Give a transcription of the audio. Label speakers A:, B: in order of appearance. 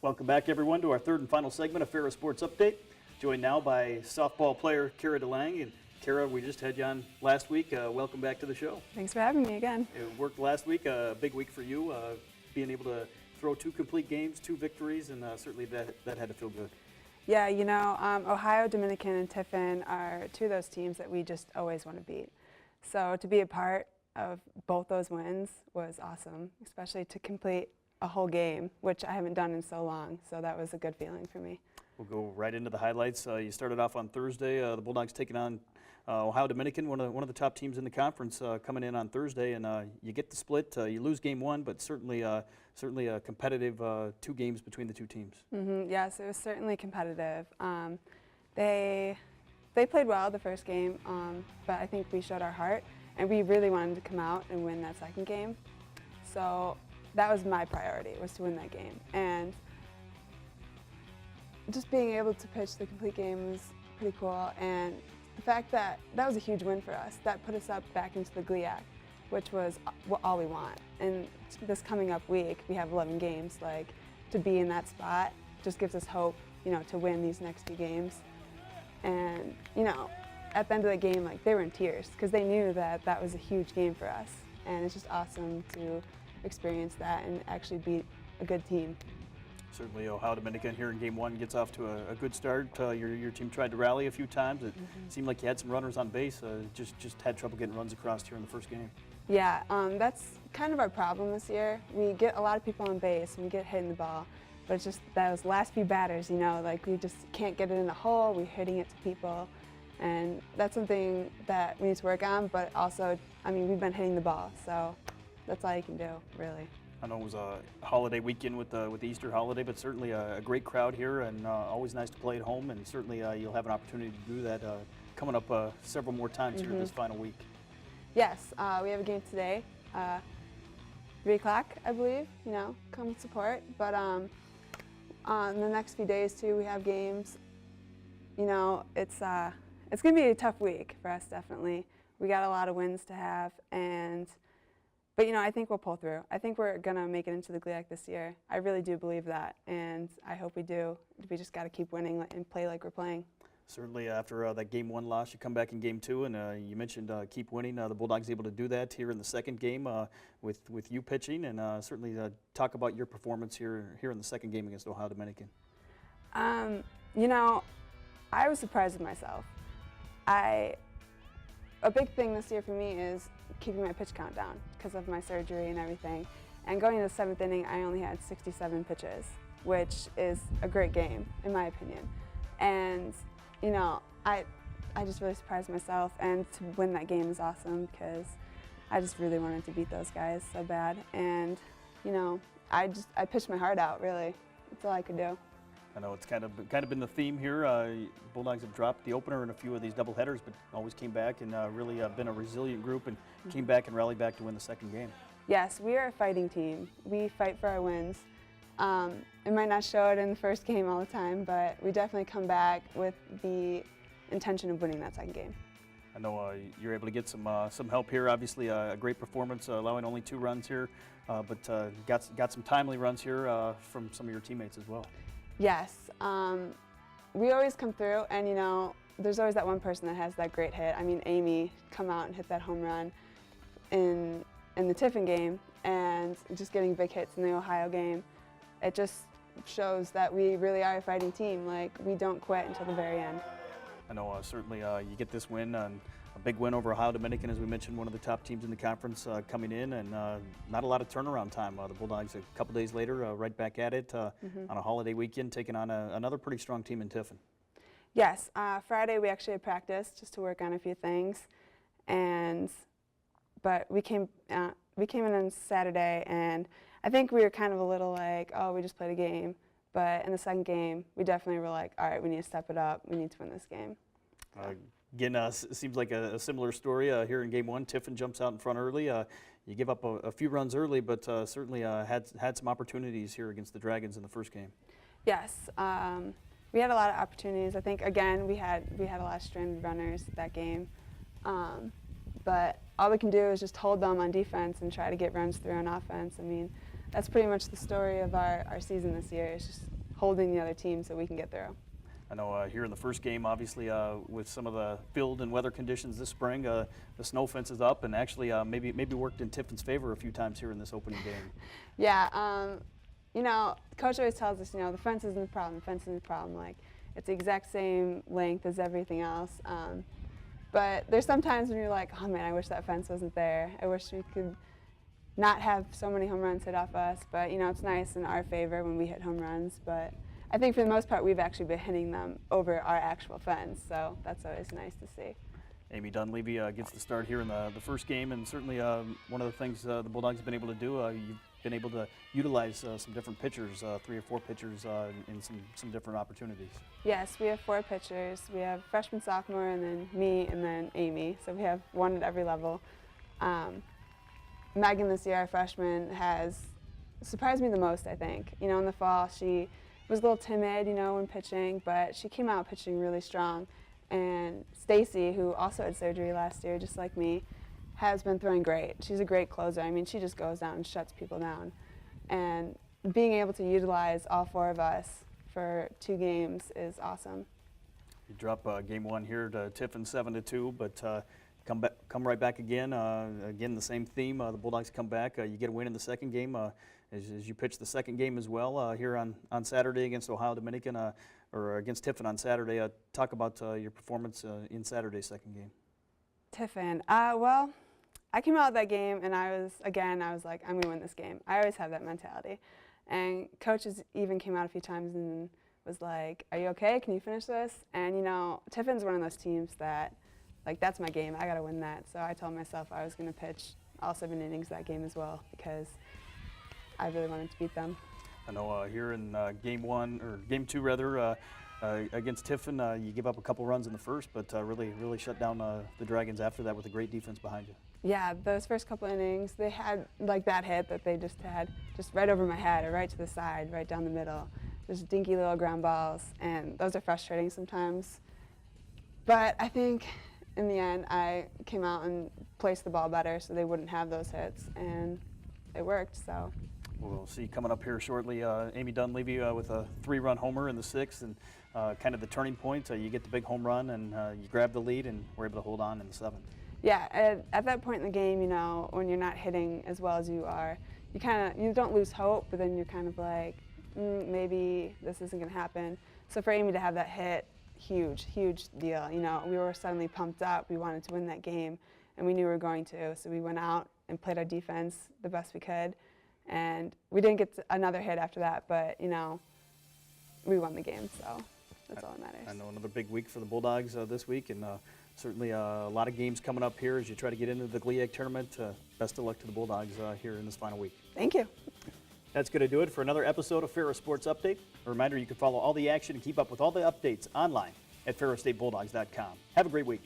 A: Welcome back, everyone, to our third and final segment of Ferris Sports Update. Joined now by softball player Cara DeLange. And Cara, we just had you on last week. Welcome back to the show.
B: Thanks for having me again.
A: It worked last week, a big week for you, being able to throw 2 complete games, 2 victories, and certainly that had to feel good.
B: Yeah, you know, Ohio, Dominican, and Tiffin are 2 of those teams that we just always want to beat. So to be a part of both those wins was awesome, especially to complete a whole game, which I haven't done in so long. So that was a good feeling for me.
A: We'll go right into the highlights. You started off on Thursday. The Bulldogs taking on Ohio Dominican, one of the top teams in the conference, coming in on Thursday, and you get the split. You lose game 1, but certainly a competitive 2 games between the 2 teams.
B: Yes, it was certainly competitive. They played well the first game, but I think we showed our heart, and we really wanted to come out and win that second game. So that was my priority, was to win that game. And just being able to pitch the complete game was pretty cool, and the fact that that was a huge win for us, that put us up back into the GLIAC, which was all we want. And this coming up week, we have 11 games. Like, to be in that spot just gives us hope, you know, to win these next 2 games. And, you know, at the end of the game, like, they were in tears because they knew that that was a huge game for us. And it's just awesome to experience that and actually beat a good team.
A: Certainly, Ohio Dominican here in game 1 gets off to a good start. Your team tried to rally a few times. It seemed like you had some runners on base. Just had trouble getting runs across here in the first game.
B: Yeah, that's kind of our problem this year. We get a lot of people on base and we get hitting the ball, but it's just those last few batters, you know, like we just can't get it in the hole. We're hitting it to people, and that's something that we need to work on. But also, I mean, we've been hitting the ball, so that's all you can do, really.
A: I know it was a holiday weekend with the Easter holiday, but certainly a great crowd here, and always nice to play at home. And certainly you'll have an opportunity to do that coming up several more times here this final week.
B: Yes, we have a game today, 3 o'clock, I believe. You know, come support. But in the next few days too, we have games. You know, it's going to be a tough week for us, definitely. We got a lot of wins to have, but, you know, I think we'll pull through. I think we're going to make it into the GLIAC this year. I really do believe that, and I hope we do. We just got to keep winning and play like we're playing. Certainly,
A: after that game 1 loss, you come back in game 2, and you mentioned keep winning. The Bulldogs able to do that here in the second game with you pitching, and certainly talk about your performance here in the second game against Ohio Dominican.
B: You know, I was surprised with myself. A big thing this year for me is keeping my pitch count down because of my surgery and everything. And going into the 7th inning, I only had 67 pitches, which is a great game, in my opinion. And, you know, I just really surprised myself, and to win that game is awesome because I just really wanted to beat those guys so bad. And, you know, I pitched my heart out, really. That's all I could do.
A: I know it's kind of been the theme here. Bulldogs have dropped the opener in a few of these doubleheaders, but always came back and really been a resilient group and came back and rallied back to win the second game.
B: Yes, we are a fighting team. We fight for our wins. It might not show it in the first game all the time, but we definitely come back with the intention of winning that second game.
A: I know you're able to get some help here. Obviously, a great performance, allowing only 2 runs here, but got some timely runs here from some of your teammates as well.
B: Yes, we always come through, and you know, there's always that one person that has that great hit. I mean, Amy come out and hit that home run in the Tiffin game, and just getting big hits in the Ohio game. It just shows that we really are a fighting team. Like, we don't quit until the very end.
A: I know certainly you get this win, a big win over Ohio Dominican, as we mentioned, one of the top teams in the conference coming in, and not a lot of turnaround time. The Bulldogs, a couple days later, right back at it on a holiday weekend, taking on another pretty strong team in Tiffin.
B: Yes, Friday we actually had practice just to work on a few things, but we came in on Saturday, and I think we were kind of a little like, oh, we just played a game. But in the second game, we definitely were like, all right, we need to step it up. We need to win this game.
A: Again, it seems like a similar story here in game 1. Tiffin jumps out in front early. You give up a few runs early, but certainly had some opportunities here against the Dragons in the first game.
B: Yes, we had a lot of opportunities. I think, again, we had a lot of stranded runners that game. But all we can do is just hold them on defense and try to get runs through on offense. I mean, that's pretty much the story of our season this year. It's just holding the other team so we can get through.
A: I know here in the first game, obviously, with some of the field and weather conditions this spring, the snow fence is up, and actually maybe worked in Tiffin's favor a few times here in this opening game.
B: Yeah, you know, Coach always tells us, you know, the fence isn't the problem. The fence isn't the problem. Like, it's the exact same length as everything else. But there's some times when you're like, oh man, I wish that fence wasn't there. I wish we could not have so many home runs hit off us. But you know, it's nice in our favor when we hit home runs. But I think for the most part, we've actually been hitting them over our actual fence, so that's always nice to see.
A: Amy Dunleavy gets the start here in the first game, and certainly one of the things the Bulldogs have been able to do, you've been able to utilize some different pitchers, 3 or 4 pitchers in some different opportunities.
B: Yes, we have 4 pitchers. We have freshman, sophomore, and then me, and then Amy. So we have one at every level. Megan this year, our freshman, has surprised me the most, I think. You know, in the fall, she was a little timid, you know, when pitching, but she came out pitching really strong. And Stacy, who also had surgery last year, just like me, has been throwing great. She's a great closer. I mean, she just goes down and shuts people down. And being able to utilize all 4 of us for 2 games is awesome.
A: You drop game 1 here to Tiffin 7-2, but come right back again. Again, the same theme. The Bulldogs come back. You get a win in the second game. As you pitch the second game as well here on Saturday against Ohio Dominican, or against Tiffin on Saturday. Talk about your performance in Saturday's second game.
B: Tiffin, well, I came out of that game and I was like, I'm going to win this game. I always have that mentality. And coaches even came out a few times and was like, are you okay? Can you finish this? And you know, Tiffin's one of those teams that, like, that's my game. I got to win that. So I told myself I was going to pitch all 7 innings that game as well because I really wanted to beat them.
A: I know here in game 2 rather, against Tiffin, you give up a couple runs in the first, but really shut down the Dragons after that with a great defense behind you.
B: Yeah, those first couple innings, they had like that hit that they just had just right over my head or right to the side, right down the middle. Just dinky little ground balls, and those are frustrating sometimes. But I think in the end, I came out and placed the ball better so they wouldn't have those hits, and it worked, so.
A: We'll see coming up here shortly, Amy Dunleavy with a 3-run homer in the 6th, and kind of the turning point. You get the big home run, and you grab the lead, and we're able to hold on in the 7th.
B: Yeah, at that point in the game, you know, when you're not hitting as well as you are, you don't lose hope, but then you're kind of like, maybe this isn't going to happen. So for Amy to have that hit, huge deal. You know, we were suddenly pumped up. We wanted to win that game, and we knew we were going to. So we went out and played our defense the best we could. And we didn't get another hit after that, but, you know, we won the game, so that's all that matters.
A: I know another big week for the Bulldogs this week, and certainly a lot of games coming up here as you try to get into the GLIAC tournament. Best of luck to the Bulldogs here in this final week.
B: Thank you.
A: That's going to do it for another episode of Ferris Sports Update. A reminder, you can follow all the action and keep up with all the updates online at ferrisstatebulldogs.com. Have a great week.